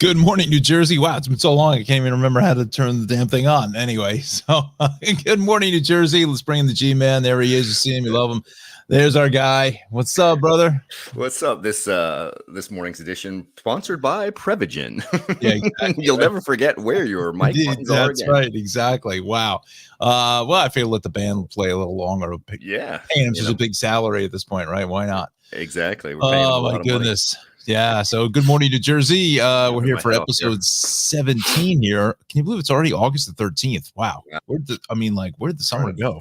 Good morning, New Jersey. Wow, it's been so long. I can't even remember how to turn the damn thing on. Anyway, so good morning, New Jersey. Let's bring in the G-Man. There he is. You see him. You love him. There's our guy. What's up, brother? What's up? This morning's edition sponsored by Prevagen. Yeah, exactly. You'll never forget where your mic buttons are That's again. right. Exactly. Wow. Well, I feel let the band play a little longer. Yeah, Paying him such a big salary at this point, right? Why not? Exactly. We're paying a lot of money. Yeah. So good morning, New Jersey. We're here for episode 17 here. Can you believe it's already August the 13th? Wow. Yeah. Where'd the summer go?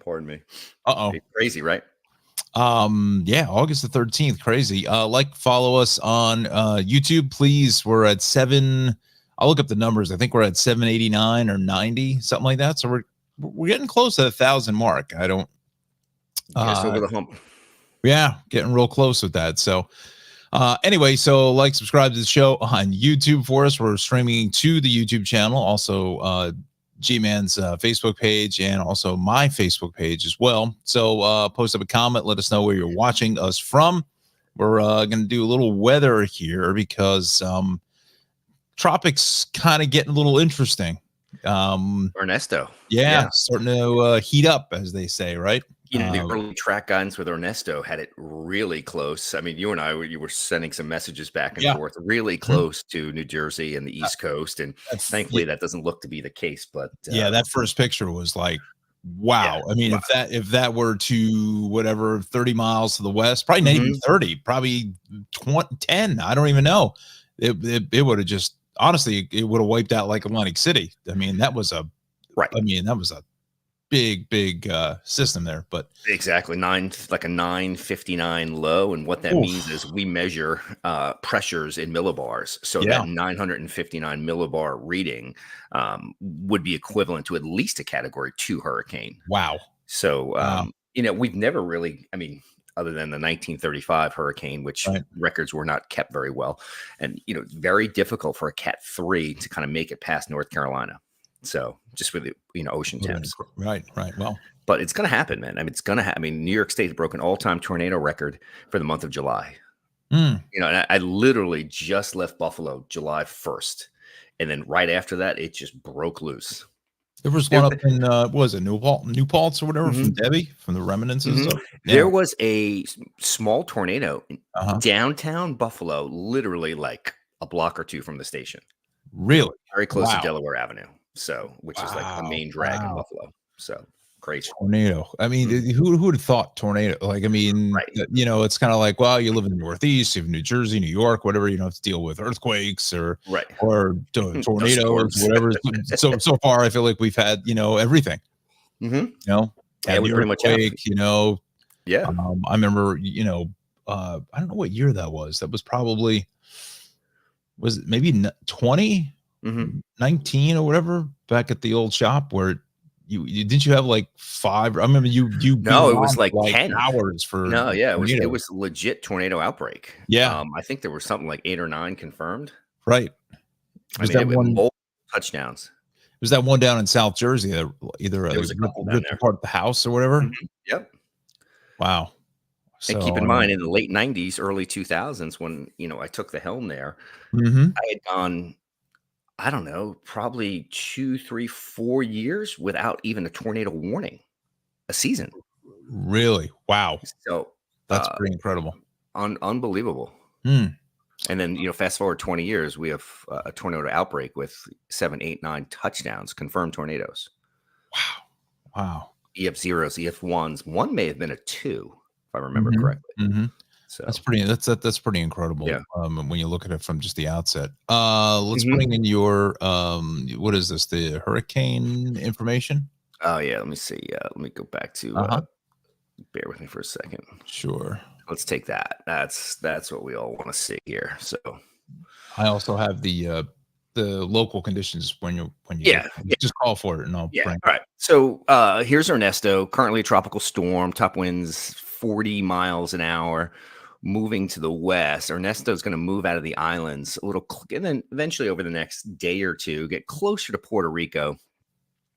Pardon me. Uh-oh. It's crazy, right? Yeah, August the 13th. Crazy. Follow us on YouTube, please. We're at I'll look up the numbers. I think we're at 789 or 90, something like that. So we're getting close to the 1,000 mark. I don't Just over the hump. Yeah, getting real close with that. So anyway, so subscribe to the show on YouTube for us. We're streaming to the YouTube channel, also G-Man's Facebook page, and also my Facebook page as well. So post up a comment, let us know where you're watching us from. We're going to do a little weather here because tropics kind of getting a little interesting. Ernesto. Yeah, starting to heat up, as they say, right? The early track guidance with Ernesto had it really close. I mean, you and I, you were sending some messages back and forth, really close to New Jersey and the East Coast, and thankfully that doesn't look to be the case. But that first picture was like, wow. I mean, if that were to whatever 30 miles to the west, probably not even 30, probably 10. I don't even know. It would have just honestly, it would have wiped out like Atlantic City. I mean, that was a big system there, but exactly like a 959 low, and what that means is we measure pressures in millibars, so that 959 millibar reading would be equivalent to at least a category 2 hurricane. Wow. So we've never really, I mean, other than the 1935 hurricane, which records were not kept very well, and very difficult for a Cat 3 to kind of make it past North Carolina. So just with the ocean temps, right. Well, but it's going to happen, man. I mean, it's going to happen. I mean, New York State broke an all-time tornado record for the month of July. And I literally just left Buffalo July 1st, and then right after that, it just broke loose. There was one up in what was it, New Paltz or whatever, from Debbie, from the reminiscences. There was a small tornado in downtown Buffalo, literally like a block or two from the station. Really, very close to Delaware Avenue. So, which is like the main drag in Buffalo. So crazy. Tornado. I mean, who would have thought tornado? Like, I mean, it's kind of like, well, you live in the Northeast, you have New Jersey, New York, whatever, you don't have to deal with earthquakes or tornadoes or whatever. so far, I feel like we've had, everything. We pretty much have. I remember, I don't know what year that was. That was probably, was it maybe 20? 19 or whatever, back at the old shop where you didn't you have like 5? I remember you no, it was like 10 hours for it was legit tornado outbreak. I think there was something like 8 or 9 confirmed. Right. Was that one touchdowns? Was that one down in South Jersey that either was a couple down there, part of the house or whatever? Yep. Wow. And keep in mind, in the late 90s, early 2000s, when I took the helm there, I had gone, I don't know, probably 2, 3, 4 years without even a tornado warning a season. Really? Wow. So that's pretty incredible. Unbelievable. And then, fast forward 20 years, we have a tornado outbreak with 7, 8, 9 touchdowns, confirmed tornadoes. Wow. EF zeros, EF ones. One may have been a 2, if I remember correctly. So that's pretty incredible. When you look at it from just the outset. Let's bring in your what is this? The hurricane information? Oh yeah, let me see. Let me go back to bear with me for a second. Sure. Let's take that. That's what we all want to see here. So I also have the local conditions when you just call for it and I'll bring it. All right. So here's Ernesto, currently a tropical storm, top winds 40 miles an hour. Moving to the west. Ernesto is going to move out of the islands a little, and then eventually over the next day or two, get closer to Puerto Rico,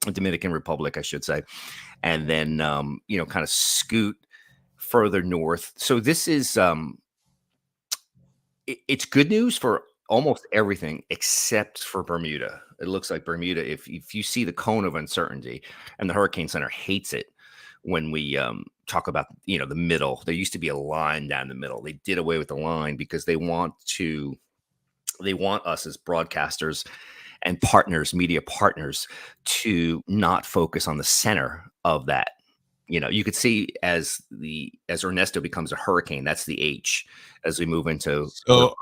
Dominican Republic, I should say, and then kind of scoot further north. So this is it's good news for almost everything except for Bermuda. It looks like Bermuda. If you see the cone of uncertainty, and the Hurricane Center hates it when we talk about the middle. There used to be a line down the middle. They did away with the line because they want us as broadcasters and partners, media partners, to not focus on the center of that. You could see as Ernesto becomes a hurricane, that's the H as we move into. So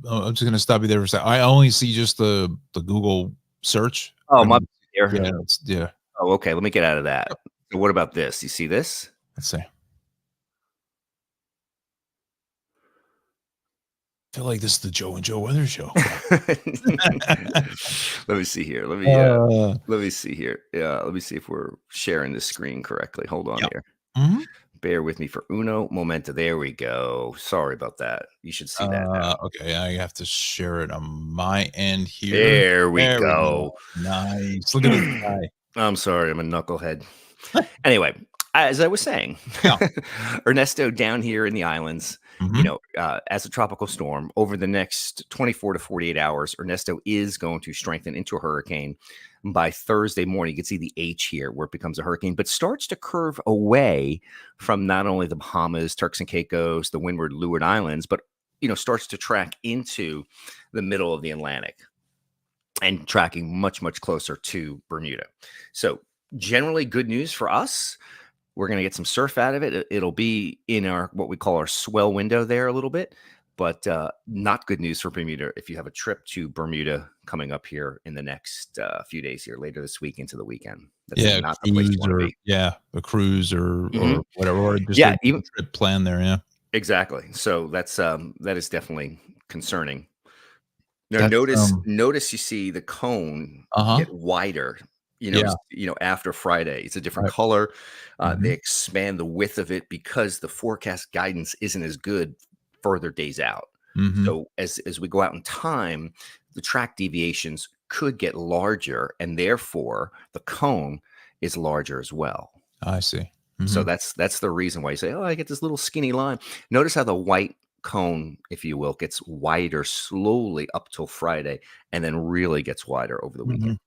I'm just going to stop you there for a second. I only see just the Google search. Oh, I my. mean, yeah. Oh, okay. Let me get out of that. So what about this? You see this? Let's see. I feel like this is the Joe and Joe Weather Show. Let me see here. Let me see here. Yeah, let me see if we're sharing the screen correctly. Hold on here. Mhm. Bear with me for uno momento. There we go. Sorry about that. You should see that now. Okay, I have to share it on my end here. There we go. Nice. Look at this guy. I'm sorry, I'm a knucklehead. Anyway, as I was saying, Ernesto down here in the islands, as a tropical storm over the next 24 to 48 hours, Ernesto is going to strengthen into a hurricane. By Thursday morning, you can see the H here where it becomes a hurricane, but starts to curve away from not only the Bahamas, Turks and Caicos, the Windward Leeward Islands, but starts to track into the middle of the Atlantic and tracking much, much closer to Bermuda. So generally good news for us. We're going to get some surf out of it. It'll be in what we call our swell window there a little bit, but not good news for Bermuda if you have a trip to Bermuda coming up here in the next few days here, later this week into the weekend. That's not the place you want to be. Yeah, a cruise or whatever, or just even a trip plan there. Yeah, exactly. So that is definitely concerning. Now notice you see the cone get wider. After Friday, it's a different color. They expand the width of it because the forecast guidance isn't as good further days out. So as we go out in time, the track deviations could get larger, and therefore the cone is larger as well. I see. So that's the reason why you say, oh, I get this little skinny line. Notice how the white cone, if you will, gets wider slowly up till Friday, and then really gets wider over the weekend.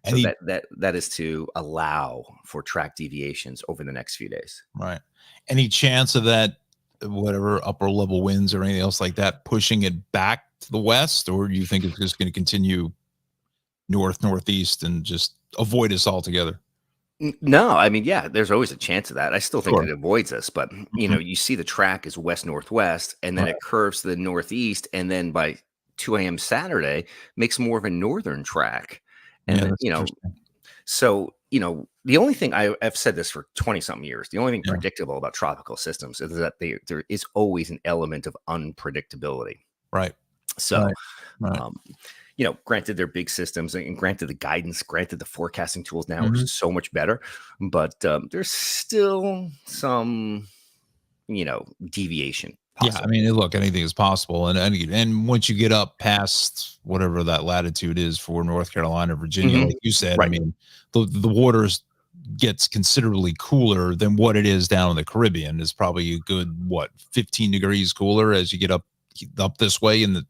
So that is to allow for track deviations over the next few days. Right. Any chance of that, whatever upper level winds or anything else like that, pushing it back to the west, or do you think it's just going to continue northeast and just avoid us altogether? No, I mean, yeah, there's always a chance of that. I still think it avoids us, but you see the track is west northwest, and then it curves to the northeast, and then by 2 a.m. Saturday makes more of a northern track. And then, so the only thing I've said this for 20 something years, the only thing predictable about tropical systems is that there is always an element of unpredictability. Right. So, granted they're big systems, and granted the guidance, granted the forecasting tools now are so much better, but there's still some, deviation possible. Yeah, I mean, look, anything is possible, and once you get up past whatever that latitude is for North Carolina, Virginia, like you said, I mean, the waters gets considerably cooler than what it is down in the Caribbean. It's probably a good 15 degrees cooler as you get up this way, and the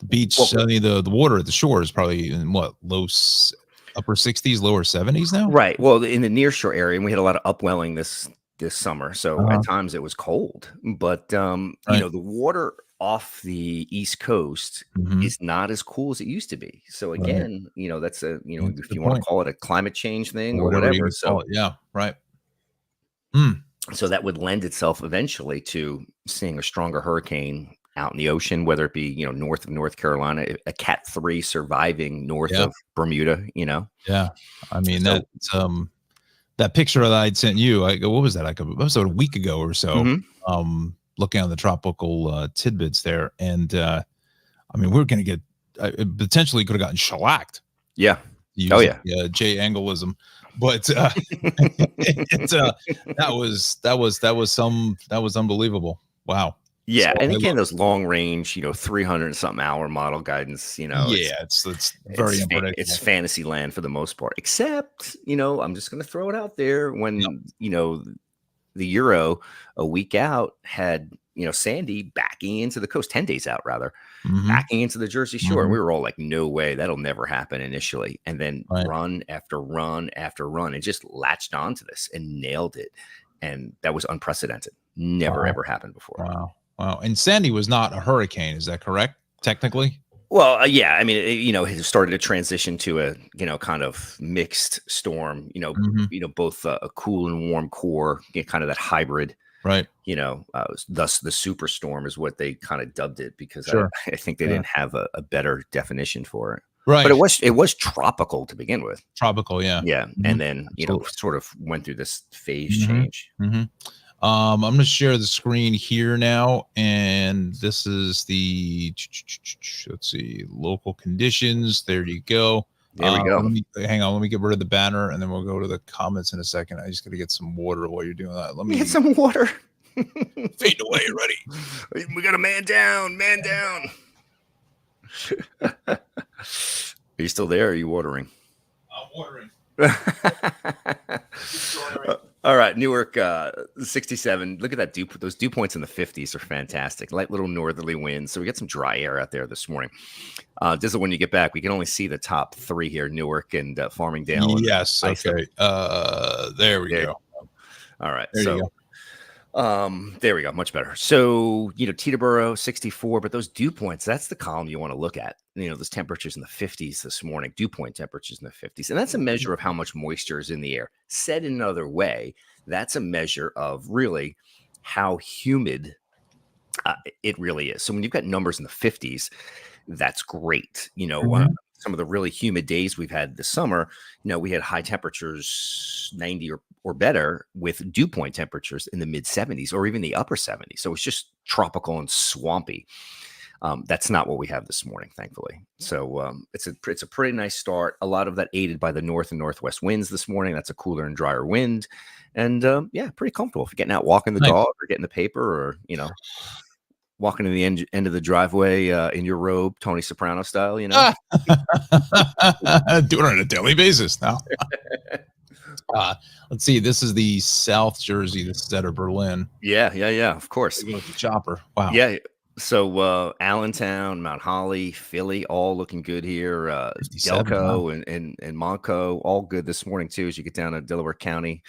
beach. I mean, the water at the shore is probably in upper 60s, lower 70s now. Right. Well, in the nearshore area, and we had a lot of upwelling this summer, so at times it was cold, but the water off the East Coast is not as cool as it used to be. So again, that's if you want to call it a climate change thing or whatever. So so that would lend itself eventually to seeing a stronger hurricane out in the ocean, whether it be north of North Carolina, a Cat 3 surviving north of Bermuda. Yeah, I mean that picture that I'd sent you, what was that? Like a week ago or so. Looking on the tropical tidbits there, and I mean, we're going to get potentially could have gotten shellacked. Yeah. Jay Angleism, but that was unbelievable. Wow. Yeah, so, and again, those long range, 300 something hour model guidance, it's very unpredictable. It's fantasy land for the most part, except, I'm just going to throw it out there when, the Euro a week out had, Sandy backing into the coast, 10 days out rather, Mhm. backing into the Jersey Shore. Mhm. We were all like, no way, that'll never happen initially. And then Right. run after run after run, and just latched onto this and nailed it. And that was unprecedented. Never, Wow. ever happened before. Wow. Wow. And Sandy was not a hurricane. Is that correct? Technically? Well, yeah, I mean, it started to transition to a, kind of mixed storm, Mhm. both a cool and warm core, kind of that hybrid, Right. thus the superstorm is what they kind of dubbed it, because Sure. I think they Yeah. didn't have a better definition for it. Right. But it was tropical to begin with. Tropical. Yeah. Yeah. Mhm. And then, Absolutely. sort of went through this phase Mhm. change. Mhm. I'm going to share the screen here now, and this is the let's see, local conditions. There you go. There we go. Hang on, let me get rid of the banner, and then we'll go to the comments in a second. I just got to get some water while you're doing that. Let me Get some water. fade away. Ready? We got a man down. Are you still there? Or are you watering? I'm watering. All right, Newark, 67. Look at that dew. Those dew points in the 50s are fantastic. Light little northerly winds, so we got some dry air out there this morning. This is when you get back. We can only see the top three here: Newark and Farmingdale. Yes. Okay. There we go. All right. There you go. There we go. Much better. So, Teterboro 64, but those dew points, that's the column you want to look at. Those temperatures in the 50s this morning, dew point temperatures in the 50s. And that's a measure of how much moisture is in the air. Said in another way, that's a measure of really how humid it really is. So when you've got numbers in the 50s, that's great. Some of the really humid days we've had this summer, we had high temperatures, 90 or better, with dew point temperatures in the mid 70s or even the upper 70s. So it's just tropical and swampy. That's not what we have this morning, thankfully. So it's a pretty nice start. A lot of that aided by the north and northwest winds this morning. That's a cooler and drier wind. And pretty comfortable if you're getting out walking the dog or getting the paper, or, walking to the end of the driveway in your robe, Tony Soprano style, Doing it on a daily basis now. Let's see. This is the South Jersey. This is out of Berlin. Yeah. Of course. The chopper. Wow. Yeah. So Allentown, Mount Holly, Philly, all looking good here. Delco and Montco, all good this morning too, as you get down to Delaware County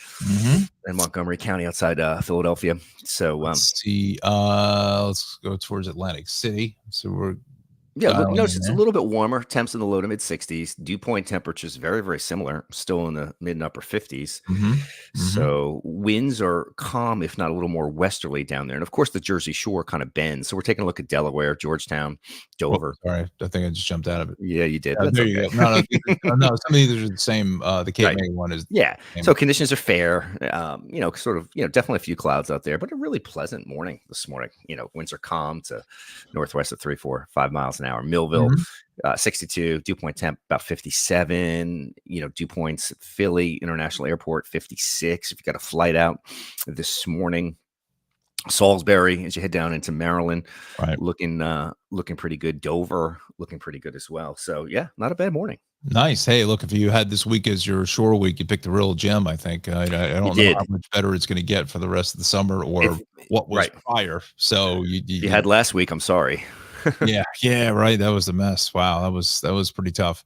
and Montgomery County outside Philadelphia. So let's see. Let's go towards Atlantic City. So we're notice it's a little bit warmer. Temps in the low to mid 60s. Dew point temperatures very, very similar, still in the mid and upper 50s. So winds are calm, if not a little more westerly down there. And of course, the Jersey Shore kind of bends. So we're taking a look at Delaware, Georgetown, Dover. Oh, sorry, I think I just jumped out of it. Yeah, you did. There you go. No, some of these are the same. The Cape May one is. Yeah. So conditions are fair. Definitely a few clouds out there, but a really pleasant morning this morning. Winds are calm to northwest of 3, 4, 5 miles an hour. Millville, 62. Dew point temp about 57. Dew points at Philly International Airport 56. If you got a flight out this morning. Salisbury, as you head down into Maryland, looking pretty good. Dover looking pretty good as well. So yeah, not a bad morning. Nice. Hey, look, if you had this week as your shore week, you picked a real gem. I think I don't know how much better it's going to get for the rest of the summer, or what was prior. So you had last week. I'm sorry. yeah, right. That was a mess. Wow, that was pretty tough.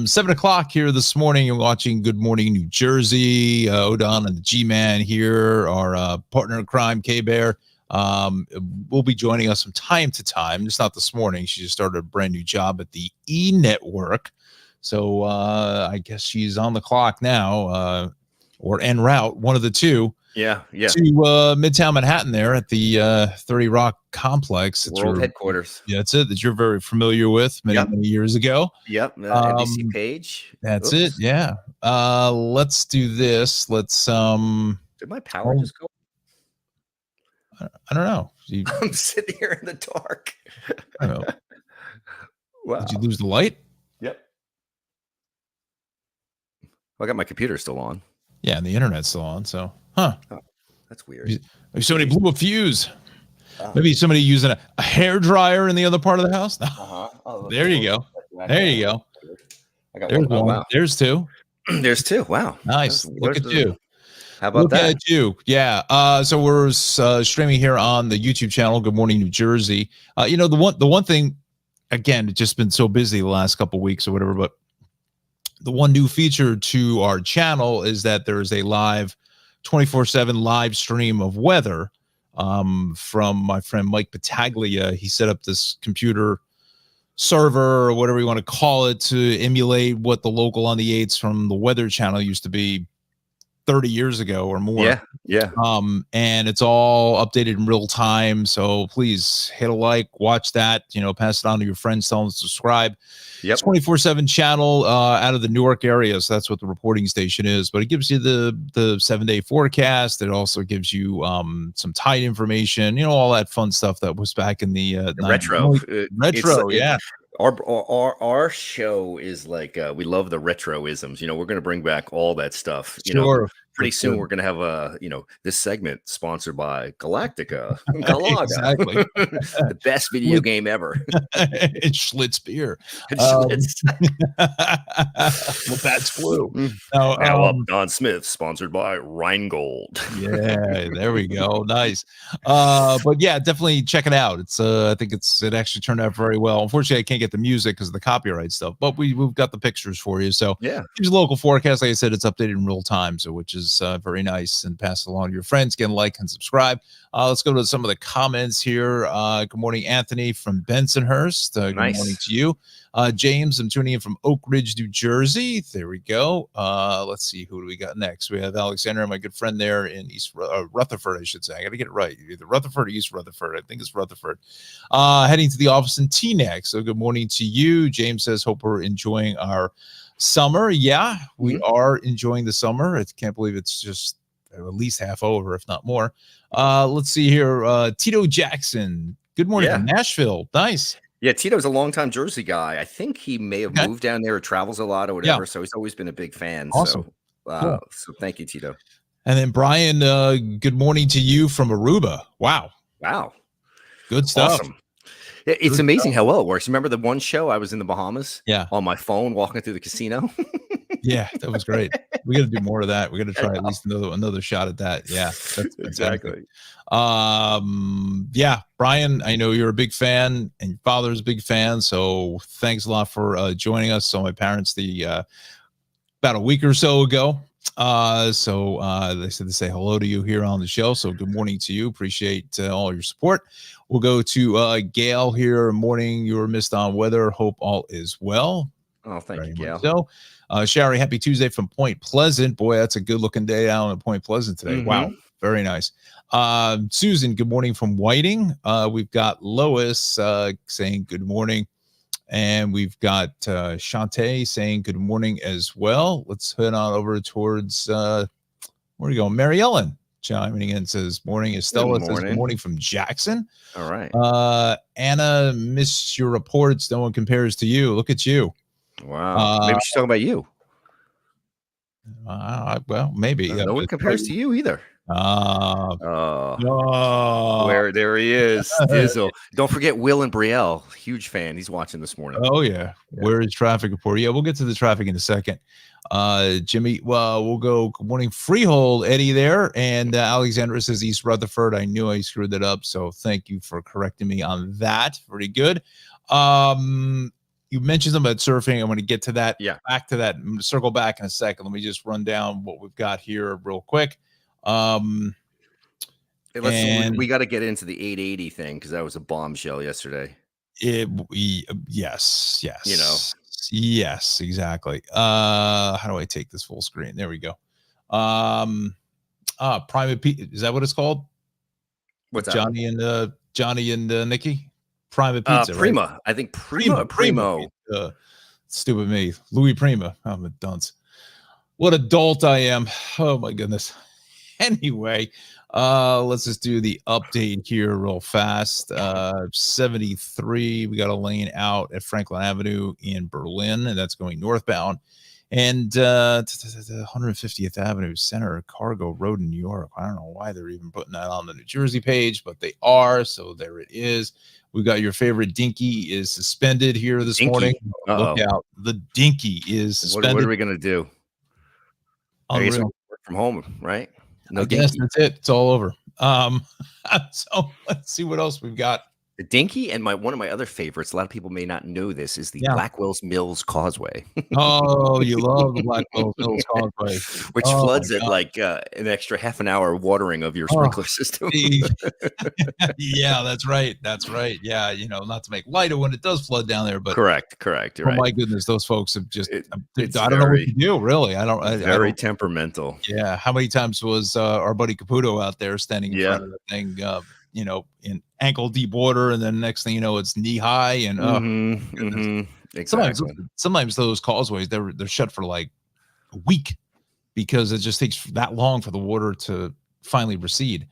7 o'clock here this morning. You're watching Good Morning New Jersey. Odon and the G-Man here, our partner in crime, K-Bear. Will be joining us from time to time. Just not this morning. She just started a brand new job at the E Network. So I guess she's on the clock now, or en route, one of the two. Yeah. To Midtown Manhattan there at the 30 Rock complex. World headquarters. Yeah, that's it. That you're very familiar with many years ago. Yep. NBC page. That's it. Yeah. Let's do this. Let's Did my power just go? I don't know. I'm sitting here in the dark. I don't know. Wow. Did you lose the light? Yep. Well, I got my computer still on. Yeah, and the internet's still on. So, huh? Oh, that's weird. Somebody blew a fuse. Maybe somebody using a hair dryer in the other part of the house. Oh, there you go. There you go. I got There's one. one. Wow. There's two. There's two. Wow. Nice. Look at you. How about Look that? at you. Yeah. So we're streaming here on the YouTube channel. Good Morning New Jersey. The one thing, again, it's just been so busy the last couple weeks or whatever, but the one new feature to our channel is that there is a live 24/7 live stream of weather from my friend Mike Battaglia. He set up this computer server or whatever you want to call it to emulate what the local on the eights from the Weather Channel used to be 30 years ago or more. Yeah. And it's all updated in real time. So please hit a like, watch that, pass it on to your friends, tell them to subscribe. Yep. 24/7 channel out of the Newark area. So that's what the reporting station is. But it gives you the 7-day forecast. It also gives you some tide information, all that fun stuff that was back in the retro. Yeah. Our show is like we love the retroisms. We're going to bring back all that stuff. Sure. Pretty soon we're going to have this segment sponsored by Galactica. Galaga. Exactly. The best video game ever. And Schlitz beer. Schlitz. Well, that's blue. Now up Don Smith, sponsored by Rheingold. Yeah, there we go. Nice. But yeah, definitely check it out. It's I think it actually turned out very well. Unfortunately, I can't get the music because of the copyright stuff, but we've got the pictures for you. So yeah, here's local forecast. Like I said, it's updated in real time, so which is very nice, and pass it along to your friends. Get a like and subscribe. Let's go to some of the comments here. Good morning, Anthony from Bensonhurst. Good morning to you. James, I'm tuning in from Oak Ridge, New Jersey. There we go. Let's see, who do we got next? We have Alexander, my good friend there in East Rutherford, I should say. I got to get it right. Either Rutherford or East Rutherford. I think it's Rutherford. Heading to the office in Teaneck. So good morning to you. James says, hope we're enjoying our summer. Yeah, we are enjoying the summer. I can't believe it's just at least half over, if not more. Let's see here. Tito Jackson. Good morning from Nashville. Nice. Yeah, Tito's a longtime Jersey guy. I think he may have moved down there or travels a lot or whatever. So he's always been a big fan. Awesome. So, so thank you, Tito. And then Brian, good morning to you from Aruba. Wow. Good stuff. Awesome. It's amazing how well it works. Remember the one show I was in the Bahamas? Yeah. On my phone walking through the casino. Yeah, that was great. We got to do more of that. We got to try at least another shot at that. Yeah, that's exactly. Yeah, Brian, I know you're a big fan, and your father's a big fan. So thanks a lot for joining us. So my parents, about a week or so ago. They said to say hello to you here on the show. So good morning to you. Appreciate all your support. We'll go to Gail here. Morning, you were missed on weather. Hope all is well. Oh, thank you, Gail. So, Shari, happy Tuesday from Point Pleasant. Boy, that's a good looking day out in Point Pleasant today. Wow, very nice. Susan, good morning from Whiting. We've got Lois saying good morning. And we've got Shantae saying good morning as well. Let's head on over towards, where are you going? Mary Ellen chiming in, says morning. Estella says good morning from Jackson. All right. Anna, miss your reports. No one compares to you. Look at you. Wow. Maybe she's talking about you. Well, maybe. No one compares to you either. Where there he is. Dizzle. Don't forget Will and Brielle. Huge fan. He's watching this morning. Oh, yeah. Where is traffic report? Yeah, we'll get to the traffic in a second. Jimmy, we'll go good morning Freehold, Eddie there. And Alexandra says East Rutherford. I knew I screwed that up. So thank you for correcting me on that. Pretty good. You mentioned something about surfing. I'm going to get to that. Yeah. Back to that. I'm going to circle back in a second. Let me just run down what we've got here real quick. We got to get into the 880 thing because that was a bombshell yesterday. Yes. Yes, exactly. How do I take this full screen? There we go. Private Pizza. Is that what it's called? What's that? Johnny and Nikki? Private Pizza. Prima. Right? I think Primo. Stupid me. Louis Prima. I'm a dunce. What a dolt I am. Oh my goodness. Anyway, let's just do the update here real fast. 73, we got a lane out at Franklin Avenue in Berlin, and that's going northbound. And 150th Avenue Center Cargo Road in New York. I don't know why they're even putting that on the New Jersey page, but they are. So there it is. We got your favorite Dinky is suspended here this morning. Look out. The Dinky is suspended. What are we going to do? I guess we work from home, right? No I guess dinky. that's it. It's all over. So let's see what else we've got. The dinky and one of my other favorites, a lot of people may not know this, is the Yeah. Blackwell's Mills Causeway. Oh, you love the Blackwell Hills Causeway. Which Oh my floods at God. like an extra half an hour of watering of your Oh, sprinkler system. yeah, that's right. That's right. Yeah, not to make light of when it does flood down there, but Correct. oh Right. my goodness, those folks have just I It's don't know what to very, do, really. I very don't. temperamental. Yeah, how many times was our buddy Caputo out there standing in Yeah. front of the thing, in ankle deep water, and then next thing you know, it's knee high, and oh goodness. Exactly. Sometimes those causeways they're shut for like a week because it just takes that long for the water to finally recede.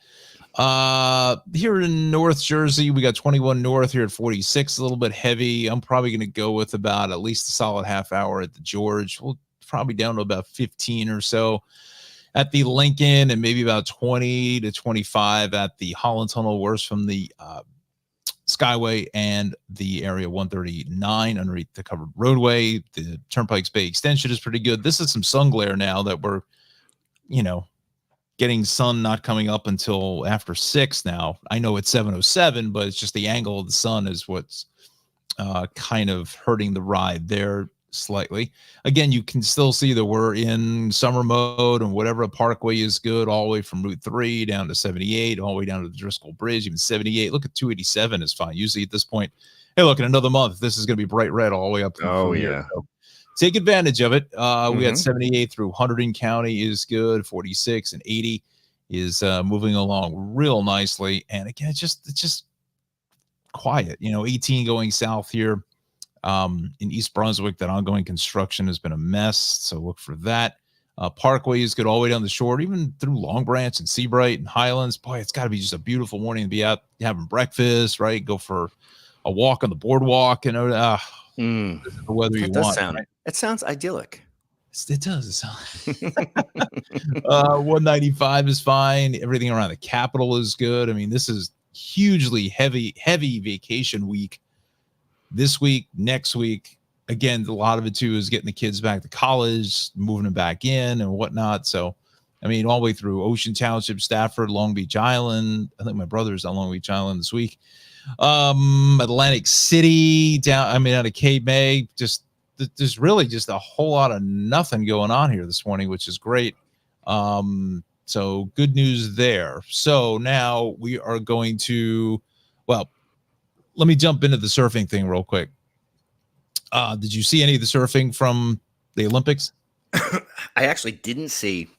Here in North Jersey, we got 21 north here at 46, a little bit heavy. I'm probably going to go with about at least a solid half hour at the George. We'll probably down to about 15 or so at the Lincoln, and maybe about 20 to 25 at the Holland Tunnel, worse from the Skyway and the Area 139 underneath the covered roadway. The Turnpikes Bay extension is pretty good. This is some sun glare now that we're, getting sun not coming up until after 6 now. I know it's 7:07, but it's just the angle of the sun is what's kind of hurting the ride there slightly. Again, you can still see that we're in summer mode, and whatever parkway is good, all the way from Route 3 down to 78, all the way down to the Driscoll Bridge, even 78. Look at 287 is fine. Usually at this point, hey, look, in another month, this is going to be bright red all the way up. Oh, from yeah. here. So take advantage of it. We got 78 through Hunterdon County is good. 46 and 80 is moving along real nicely. And again, it's just quiet. 18 going south here. In East Brunswick, that ongoing construction has been a mess, so look for that. Parkway is good all the way down the shore, even through Long Branch and Seabright and Highlands. Boy, it's got to be just a beautiful morning to be out having breakfast, right? Go for a walk on the boardwalk, this is the weather you want. Right? It sounds idyllic. It does. 195 is fine. Everything around the Capitol is good. I mean, this is hugely heavy vacation week. This week, next week, again, a lot of it too is getting the kids back to college, moving them back in and whatnot. So, I mean, all the way through Ocean Township, Stafford, Long Beach Island. I think my brother's on Long Beach Island this week. Atlantic City out of Cape May. There's really just a whole lot of nothing going on here this morning, which is great. So good news there. So now we are going to, let me jump into the surfing thing real quick. Did you see any of the surfing from the Olympics? I actually didn't see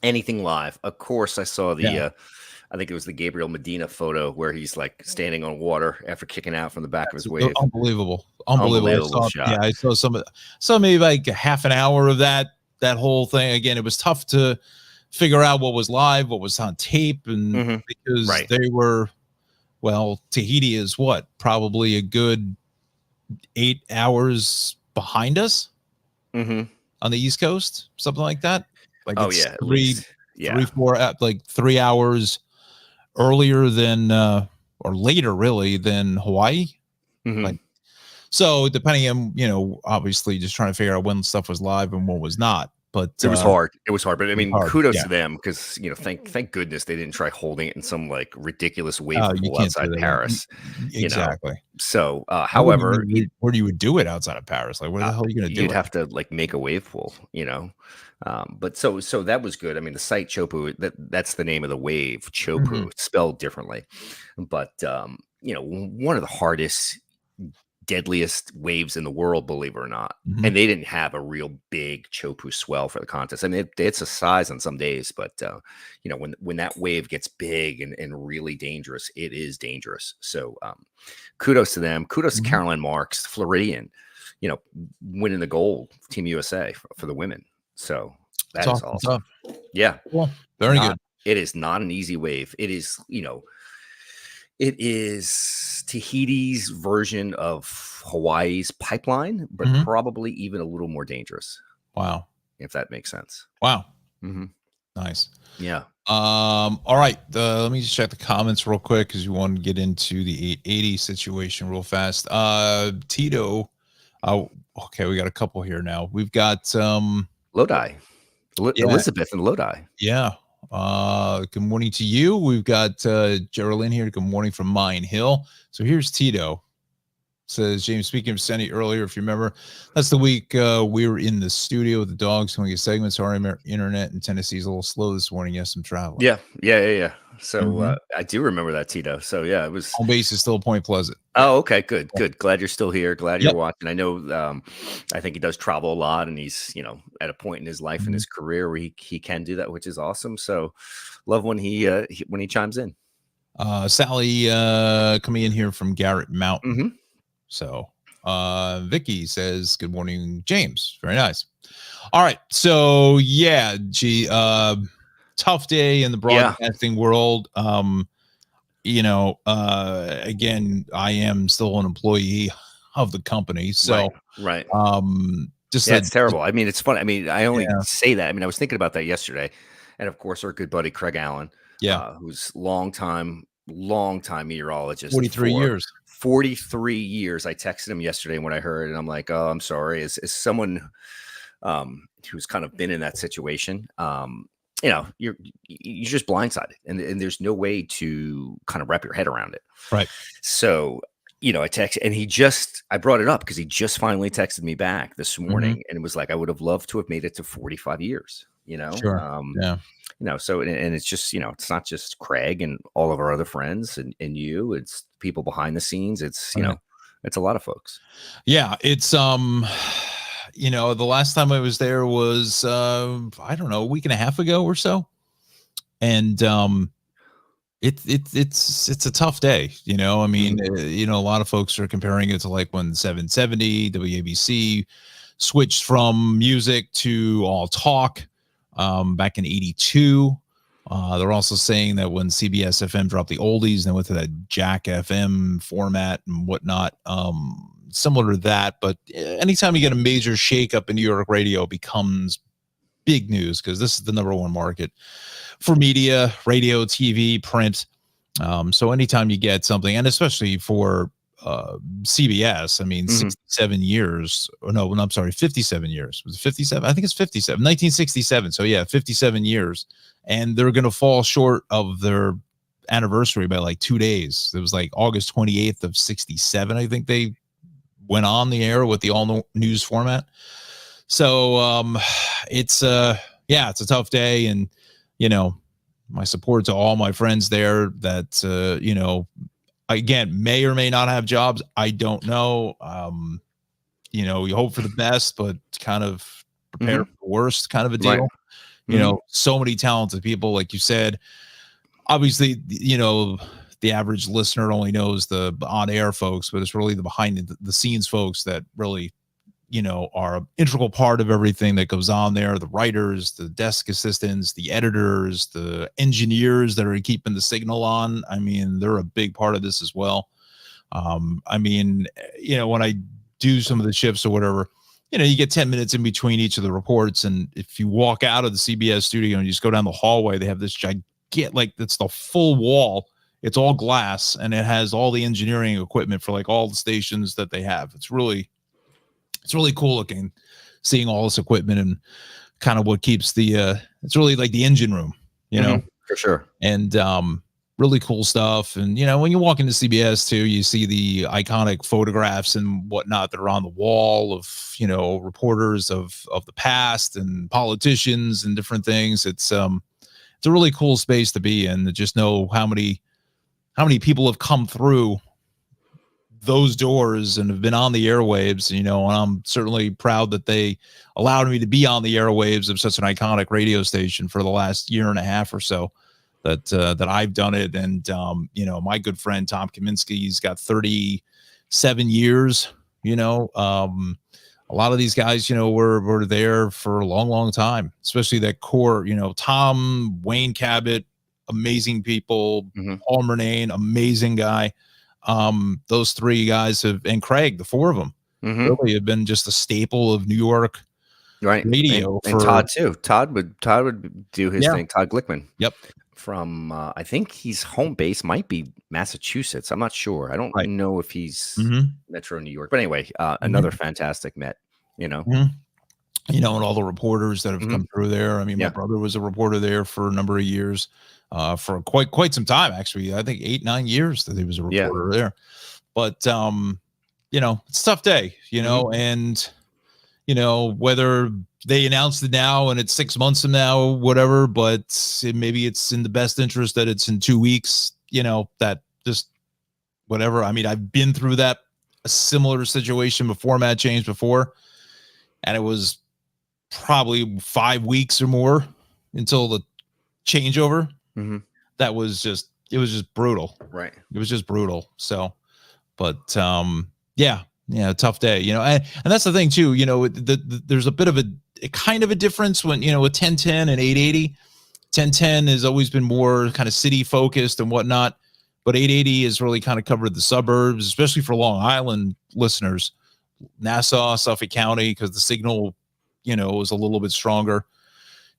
anything live. Of course, I saw I think it was the Gabriel Medina photo where he's like standing on water after kicking out from the back of his wave. Unbelievable Shot. I saw some maybe like a half an hour of that whole thing. Again, it was tough to figure out what was live, what was on tape, and because they were. Well, Tahiti is probably a good 8 hours behind us on the East Coast, something like that. Like three, 4, like 3 hours earlier than or later really than Hawaii. Like, so depending on, obviously just trying to figure out when stuff was live and what was not. But it was hard. But I mean, kudos to them because thank goodness they didn't try holding it in some like ridiculous wave pool outside Paris. Exactly. So, however, where do you would do it outside of Paris? Like, where the hell are you going to do? You'd have to like make a wave pool, But so that was good. I mean, the site Chopu, that's the name of the wave, Chopu, spelled differently. But one of the hardest, deadliest waves in the world, believe it or not. And they didn't have a real big Chopu swell for the contest. I mean, it's a size on some days, but when that wave gets big and really dangerous, it is dangerous. So kudos to them. Kudos to Caroline Marks, Floridian, winning the gold, Team USA for the women. So that is awesome. Yeah. Well, very good. It is not an easy wave. It is, it is Tahiti's version of Hawaii's pipeline, but probably even a little more dangerous. Wow. If that makes sense. Wow. Nice. Yeah. All right. Let me just check the comments real quick because you want to get into the 880 situation real fast. Tito. Okay, we got a couple here now. We've got Lodi. Elizabeth and Lodi. Yeah. Good morning to you. We've got Geraldine here. Good morning from Mine Hill. So here's Tito. Says James, speaking of Senny earlier, if you remember, that's the week we were in the studio with the dogs doing a segment. Sorry, internet in Tennessee is a little slow this morning. Yes, I'm traveling. Yeah. So I do remember that, Tito. So yeah, it was home base is still Point Pleasant. Oh, okay, good. Glad you're still here. Glad you're watching. I know, I think he does travel a lot, and he's, at a point in his life and his career where he can do that, which is awesome. So, love when he chimes in. Sally coming in here from Garrett Mountain. So, Vicky says, "Good morning, James." Very nice. All right, so yeah, tough day in the broadcasting world. Again, I am still an employee of the company. So, right. Just it's terrible. I mean, it's funny. I mean, I only say that. I mean, I was thinking about that yesterday. And of course, our good buddy, Craig Allen, who's long-time meteorologist. 43 years. 43 years. I texted him yesterday when I heard, and I'm like, oh, I'm sorry. As someone who's kind of been in that situation, you're just blindsided, and there's no way to kind of wrap your head around it. Right. So, I text, and I brought it up because he just finally texted me back this morning, and it was like, I would have loved to have made it to 45 years, Sure. So, and it's just, it's not just Craig and all of our other friends and you, it's people behind the scenes. It's, it's a lot of folks. Yeah. It's, the last time I was there was, I don't know, a week and a half ago or so. And, it's a tough day, I mean, a lot of folks are comparing it to like when 770 WABC switched from music to all talk, back in 82. They're also saying that when CBS FM dropped the oldies and went to that Jack FM format and whatnot, similar to that. But anytime you get a major shakeup in New York radio, it becomes big news because this is the #1 market for media, radio, TV, print. So anytime you get something, and especially for CBS, I mean, 67 years. Or no, I'm sorry, 57 years. Was it 57? I think it's 57. 1967. So yeah, 57 years. And they're going to fall short of their anniversary by like 2 days. It was like August 28th of 67. I think they went on the air with the all news format. So it's a tough day, and my support to all my friends there that again may or may not have jobs. I don't know. You hope for the best, but kind of prepare for the worst kind of a deal. Right. So many talented people, like you said. Obviously, the average listener only knows the on-air folks, but it's really the behind the scenes folks that really, are an integral part of everything that goes on there. The writers, the desk assistants, the editors, the engineers that are keeping the signal on. I mean, they're a big part of this as well. I mean, when I do some of the shifts or whatever, you get 10 minutes in between each of the reports. And if you walk out of the CBS studio and you just go down the hallway, they have this it's the full wall. It's all glass, and it has all the engineering equipment for like all the stations that they have. It's really cool looking, seeing all this equipment, and kind of what keeps it's really like the engine room, for sure. And really cool stuff. And when you walk into CBS too, you see the iconic photographs and whatnot that are on the wall of reporters of the past and politicians and different things. It's a really cool space to be in, to just know how many people have come through those doors and have been on the airwaves, and I'm certainly proud that they allowed me to be on the airwaves of such an iconic radio station for the last year and a half or so that I've done it. And, my good friend, Tom Kaminsky, he's got 37 years, a lot of these guys, were there for a long, long time, especially that core, Tom, Wayne Cabot, amazing people, Paul Murnane, amazing guy. Those three guys and Craig, the four of them really have been just a staple of New York radio. And Todd too. Todd would do his thing. Todd Glickman. Yep. From I think he's home base might be Massachusetts. I'm not sure. I don't know if he's Metro New York, but anyway, another fantastic Met. and all the reporters that have come through there. I mean, my brother was a reporter there for a number of years, for quite some time, actually. I think 8-9 years that he was a reporter there. But it's a tough day, and whether they announced it now and it's 6 months from now, whatever, but maybe it's in the best interest that it's in 2 weeks, that just whatever. I mean, I've been through a similar situation before, Matt changed before, and it was probably 5 weeks or more until the changeover. That was just, it was just brutal. Right. It was just brutal. So, but tough day, and that's the thing too, there's a bit of a kind of a difference when, with 1010 and 880. 1010 has always been more kind of city focused and whatnot, but 880 has really kind of covered the suburbs, especially for Long Island listeners, Nassau, Suffolk County, because the signal, was a little bit stronger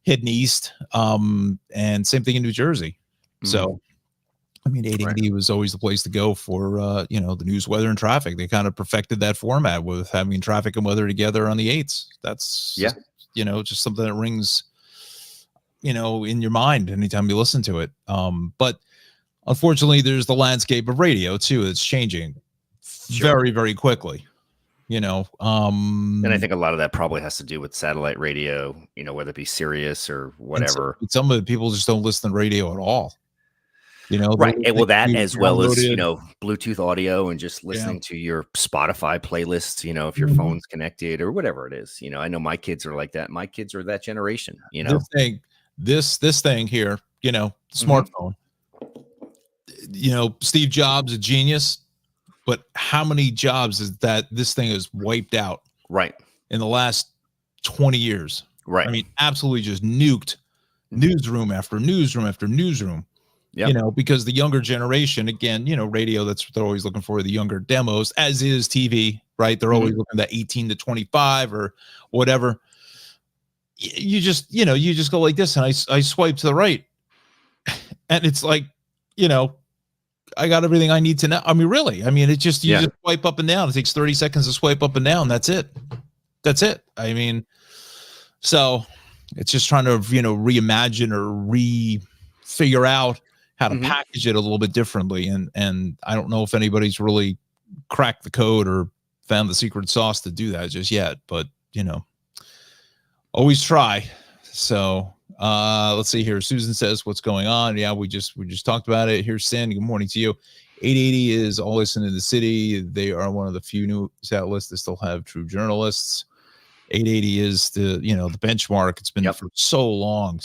heading east. And same thing in New Jersey. So, I mean, 880 was always the place to go for, the news, weather, and traffic. They kind of perfected that format with having traffic and weather together on the 8s. That's, just something that rings, in your mind anytime you listen to it. But unfortunately, there's the landscape of radio, too. It's changing very, very quickly. And I think a lot of that probably has to do with satellite radio, whether it be Sirius or whatever. Some of the people just don't listen to radio at all. Right. Well, that as well as, Bluetooth audio and just listening to your Spotify playlists, if your phone's connected or whatever it is. I know my kids are like that. My kids are that generation, This thing here, smartphone, Steve Jobs, a genius, but how many jobs is that this thing has wiped out? Right. In the last 20 years. Right. I mean, absolutely just nuked newsroom after newsroom after newsroom. Because the younger generation, again, radio, that's what they're always looking for, the younger demos, as is TV, right? They're always looking at 18 to 25 or whatever. You just go like this, and I swipe to the right, and it's like, I got everything I need to know. I mean, really, it just, you just swipe up and down. It takes 30 seconds to swipe up and down. That's it. I mean, so it's just trying to, reimagine or figure out how to package it a little bit differently. And I don't know if anybody's really cracked the code or found the secret sauce to do that just yet, but always try. So let's see here. Susan says, what's going on? Yeah, we just talked about it. Here's Sandy. Good morning to you. 880 is all listening in the city. They are one of the few news outlets that still have true journalists. 880 is the benchmark. It's been for so long.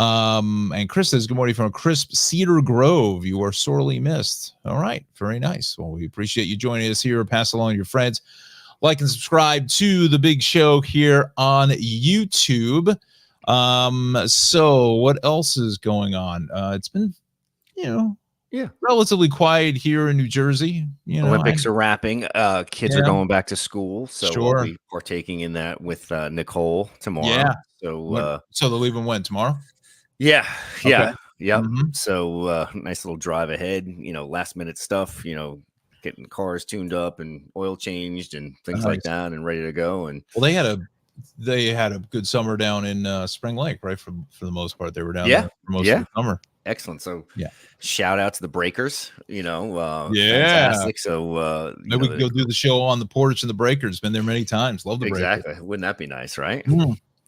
And Chris says, good morning from a crisp Cedar Grove. You are sorely missed. All right. Very nice. Well, we appreciate you joining us here. Pass along to your friends. Like and subscribe to the big show here on YouTube. So what else is going on? It's been, relatively quiet here in New Jersey. Olympics are wrapping. Kids are going back to school. So we'll be partaking in that with Nicole tomorrow. Yeah. So they're leaving when? Tomorrow? Yeah. Okay. Yeah. Yep. So nice little drive ahead, last minute stuff, getting cars tuned up and oil changed and things like that and ready to go. And well, they had a good summer down in Spring Lake, right? For the most part, they were down there for most of the summer. Excellent. So shout out to the Breakers, fantastic. So maybe we can go do the show on the porch and the Breakers. Been there many times. Love the Breakers. Exactly. Wouldn't that be nice, right?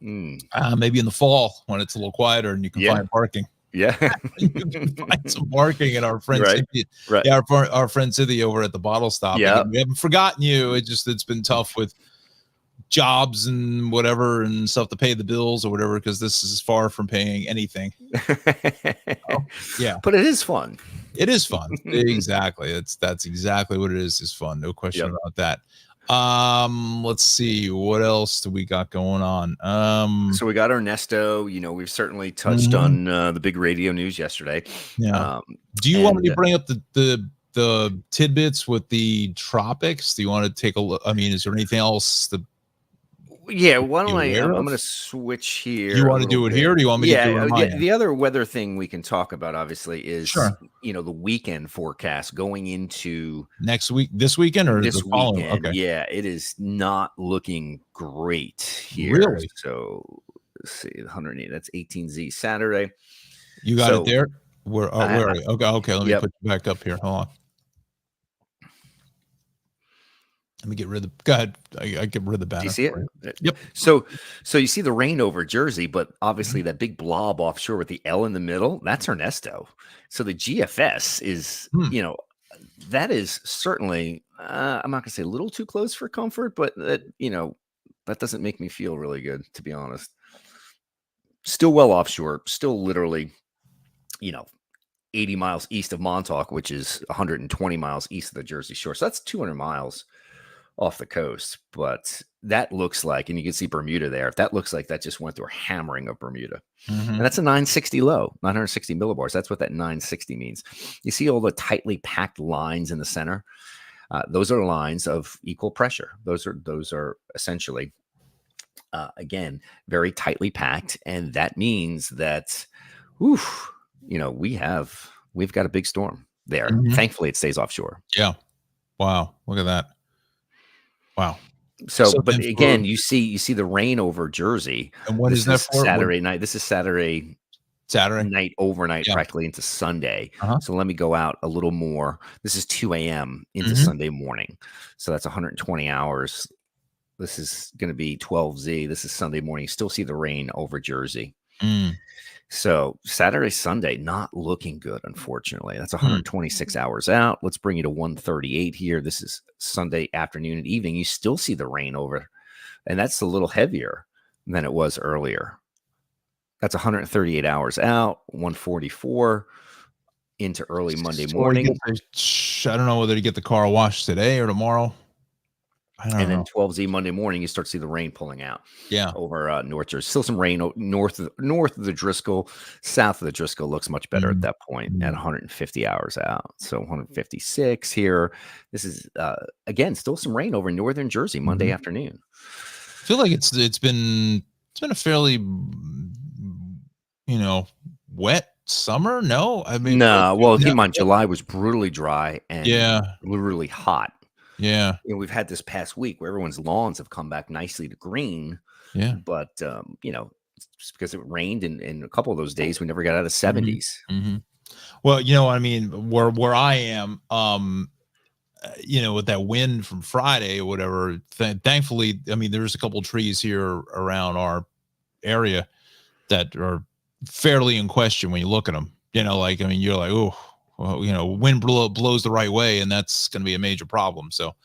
Maybe in the fall when it's a little quieter and you can find parking. Yeah. You can find some parking at our friend Cynthia. Right. Yeah, our friend Cynthia over at the bottle stop. Yeah. We haven't forgotten you. It's been tough with jobs and whatever and stuff to pay the bills or whatever, because this is far from paying anything. But it is fun. It is fun. Exactly. That's exactly what it is fun. No question about that. Let's see, what else do we got going on? So we got Ernesto. We've certainly touched on the big radio news yesterday. Do you want me to bring up the tidbits with the tropics? Do you want to take a look? I mean, is there anything else Yeah, why don't You aware I'm of? going to switch Do you here a want to little do it here, bit. or do you want me to do it Yeah, on my end? the other weather thing we can talk about obviously is, Sure. the weekend forecast going into Next week, this weekend, or the this following? weekend. Okay. Yeah, it is not looking great here. Really? So let's see, 108. That's 18Z Saturday. You got it So there? Where are you? Okay, okay, let me yep. put you back up here. Hold on. Let me get rid of go ahead. I get rid of the Do you banner see it? for you. Yep. So you see the rain over Jersey, but obviously Mhm. that big blob offshore with the L in the middle, that's Ernesto. So the GFS is, Hmm. that is certainly, I'm not going to say a little too close for comfort, but that doesn't make me feel really good, to be honest. Still well offshore, still literally, you know, 80 miles east of Montauk, which is 120 miles east of the Jersey Shore. So that's 200 miles off the coast. But that looks like, and you can see Bermuda there, that looks like that just went through a hammering of Bermuda. And Mhm. that's a 960 low, 960 millibars. That's what that 960 means. You see all the tightly packed lines in the center. Those are lines of equal pressure. Those are essentially, again, very tightly packed, and that means that, whew, we've got a big storm there. Mhm. Thankfully, it stays offshore. Yeah. Wow. Look at that. Wow. So, So but then for again, you see the rain over Jersey. and when is This that is for? What Saturday night. This is Saturday Saturday? night, overnight, Yeah. practically into Sunday. Uh-huh. So let me go out a little more. This is 2 a.m. into Mhm. Sunday morning. So that's 120 hours. This is going to be 12Z. This is Sunday morning. You still see the rain over Jersey. Mm. So Saturday, Sunday, not looking good, unfortunately. That's Mm. 126 hours out. Let's bring you to 138 here. This is Sunday afternoon and evening. You still see the rain over, and that's a little heavier than it was earlier. That's 138 hours out, 144 into early Monday So when you get morning. I don't know whether to get the car washed today or tomorrow. I don't And then know. 12Z Monday morning, you start to see the rain pulling out Yeah. over North Jersey. Still some rain north of the Driscoll. South of the Driscoll looks much better at Mm. that point at Mm. 150 hours out. So 156 here. This is again still some rain over northern Jersey Monday Mhm. afternoon. I feel like it's been a fairly wet summer. No, I mean, No, well, keep yeah, in mind July was brutally dry and yeah, brutally hot. yeah, We've had this past week where everyone's lawns have come back nicely to green, yeah. but it's because it rained in a couple of those days, we never got out of Mhm, 70s. mhm. Well, I mean, where I am, with that wind from Friday or whatever, thankfully, I mean, there's a couple trees here around our area that are fairly in question when you look at them. Like, I mean, you're like, oh, well, wind blows the right way, and that's going to be a major problem. So,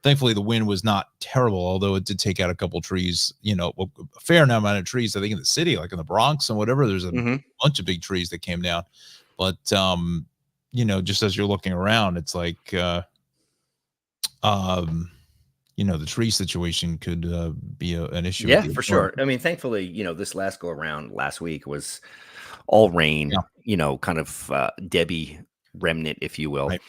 thankfully, the wind was not terrible, although it did take out a couple trees. A fair amount of trees. I think in the city, like in the Bronx and whatever, there's a Mhm. bunch of big trees that came down. But just as you're looking around, it's like, um, the tree situation could be an issue at Yeah, the for moment. sure. I mean, thankfully, this last go around last week was all rain, Yeah, kind of Debbie remnant, if you will. right,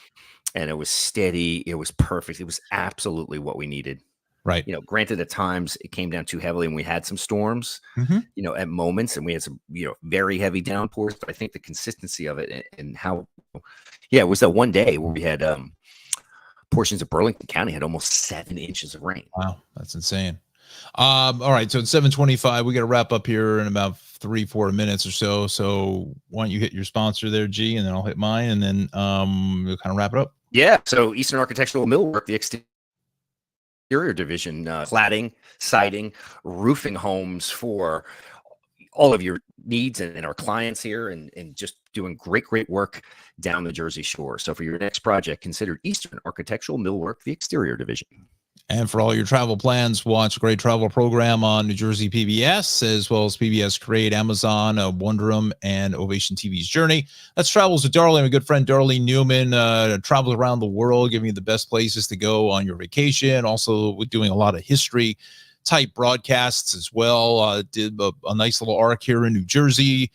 And it was steady. It was perfect. It was absolutely what we needed. right. Granted, at times it came down too heavily and we had some storms, Hmm. at moments, and we had some, very heavy downpours. But I think the consistency of it and how, yeah, it was that one day where we had portions of Burlington County had almost 7 inches of rain. Wow, that's insane. All right, so it's 7:25. We got to wrap up here in about 3-4 minutes or so. So why don't you hit your sponsor there, G, and then I'll hit mine, and then we'll kind of wrap it up. Yeah. So Eastern Architectural Millwork, the exterior division, cladding, siding, roofing homes for all of your needs and our clients here and just doing great work down the Jersey Shore. So for your next project, consider Eastern Architectural Millwork, the exterior division. And for all your travel plans, watch a great travel program on New Jersey PBS, as well as PBS Create, Amazon, Wonderum, and Ovation TV's Journey. That's Travels with Darlene. My good friend Darlene Newman travels around the world, giving you the best places to go on your vacation. Also, we're doing a lot of history type broadcasts as well. Did a nice little arc here in New Jersey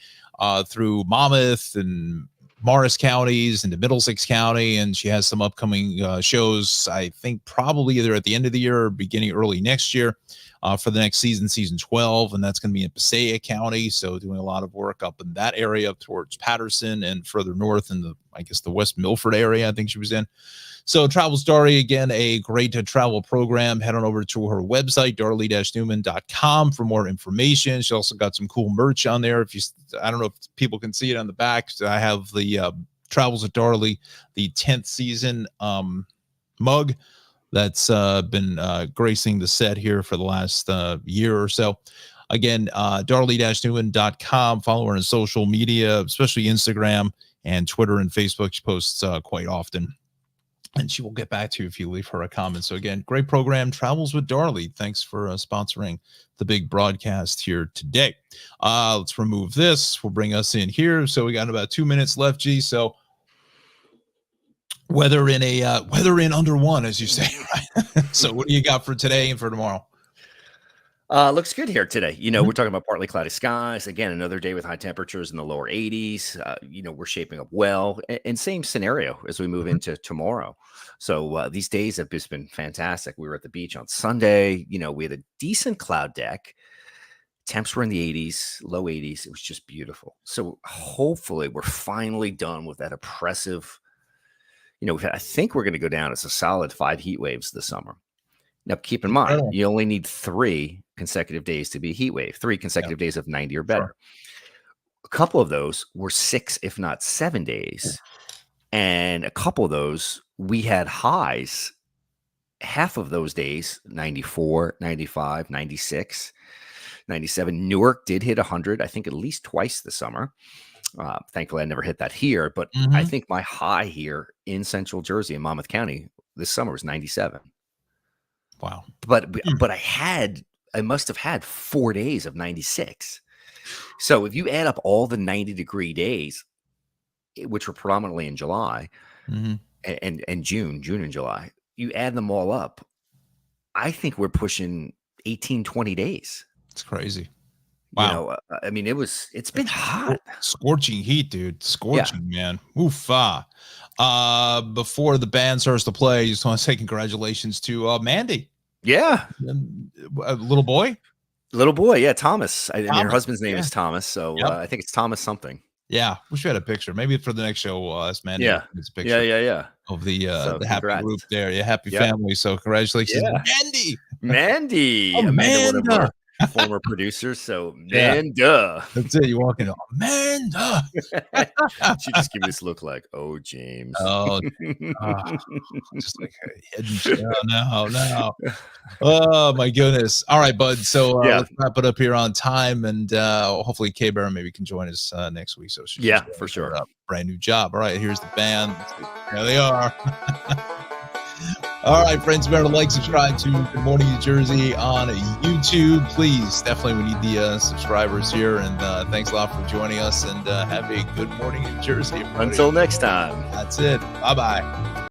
through Monmouth and Morris counties into Middlesex County, and she has some upcoming shows, I think probably either at the end of the year or beginning early next year. for the next season 12, and that's going to be in Passaic County. So doing a lot of work up in that area up towards Patterson and further north in the West Milford area, I think she was in. So Travels Darlie, again, a great travel program. Head on over to her website, darlie-newman.com, for more information. She also got some cool merch on there. I don't know if people can see it on the back. I have the Travels with Darlie, the 10th season mug that's been gracing the set here for the last year or so. Again, darlie-newman.com. Follow her on social media, especially Instagram and Twitter and Facebook. She posts quite often, and she will get back to you if you leave her a comment. So again, great program, Travels with Darlie. Thanks for sponsoring the big broadcast here today. Let's remove this. We'll bring us in here. So we got about 2 minutes left, G. So weather in under one, as you say, right? So what do you got for today and for tomorrow? Looks good here today. We're talking about partly cloudy skies. Again, another day with high temperatures in the lower 80s. We're shaping up well, and same scenario as we move into tomorrow. So these days have just been fantastic. We were at the beach on Sunday. We had a decent cloud deck. Temps were in the 80s, low 80s. It was just beautiful. So hopefully we're finally done with that oppressive. I think we're going to go down as a solid 5 heat waves this summer. Now, keep in mind, you only need 3 consecutive days to be a heat wave, 3 consecutive days of 90 or better. Sure. A couple of those were 6, if not 7 days. And a couple of those, we had highs, half of those days, 94, 95, 96, 97. Newark did hit 100, I think at least twice this summer. Thankfully, I never hit that here. But I think my high here in Central Jersey in Monmouth County this summer was 97. Wow. But I must have had 4 days of 96. So if you add up all the 90-degree days, which were predominantly in July and June and July, you add them all up, I think we're pushing 18, 20 days. It's crazy. Wow. It's been hot. Scorching heat, dude. Scorching, man. Oofa. Before the band starts to play, I just want to say congratulations to Mandy. Yeah. Little boy? Little boy, yeah, Thomas. Her husband's name is Thomas, so I think it's Thomas something. Yeah, wish we had a picture. Maybe for the next show, ask Mandy. Yeah, a picture of the happy group there. Yeah, happy family. So congratulations, Mandy. Amanda, one of our former producers. So Amanda. That's it. You walk in, Amanda. She just gave me this look like, oh, James. Oh, just like no. Oh my goodness. All right, bud. So let's wrap it up here on time, and hopefully K-Bear maybe can join us next week. So for sure. Brand new job. All right, here's the band. There they are. All right, friends, remember to like, subscribe to Good Morning New Jersey on YouTube. Please, definitely, we need the subscribers here. And thanks a lot for joining us. And have a good morning in Jersey, everybody. Until next time. That's it. Bye-bye.